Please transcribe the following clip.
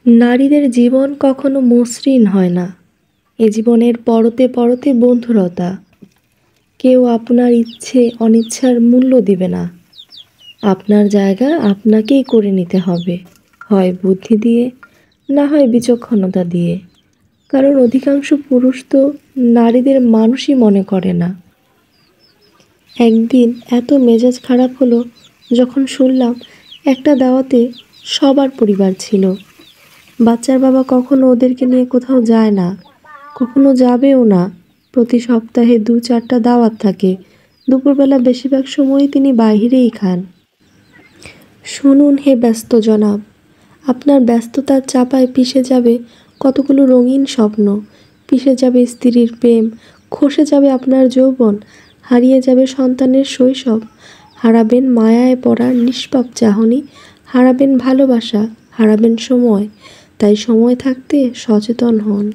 নারীদের জীবন কখনো মসৃণ হয় না। এ জীবনের পরতে পরতে বন্ধুরতা। কেউ আপনার ইচ্ছে অনিচ্ছার মূল্য দিবে না। আপনার জায়গা আপনাকেই করে নিতে হবে, হয় বুদ্ধি দিয়ে, না হয় বিচক্ষণতা দিয়ে। কারণ অধিকাংশ পুরুষ তো নারীদের মানুষই মনে করে না। একদিন এত মেজাজ খারাপ হলো যখন শুনলাম একটা দাওয়াতে সবার পরিবার ছিল। বাচ্চার বাবা কখনো ওদেরকে নিয়ে কোথাও যায় না, কখনো যাবেও না। প্রতি সপ্তাহে ২-৪টা দাওয়াত থাকে। দুপুরবেলা বেশিরভাগ সময়ই তিনি বাইরেই খান। শুনুন হে ব্যস্ত জনাব, আপনার ব্যস্ততার চাপায় পিষে যাবে কতগুলো রঙিন স্বপ্ন, পিষে যাবে স্ত্রীর প্রেম, খসে যাবে আপনার যৌবন, হারিয়ে যাবে সন্তানের শৈশব, হারাবেন মায়ায় পড়ার নিষ্পাপ চাহনি, হারাবেন ভালোবাসা, হারাবেন সময়। তাই সময় থাকতে সচেতন হন।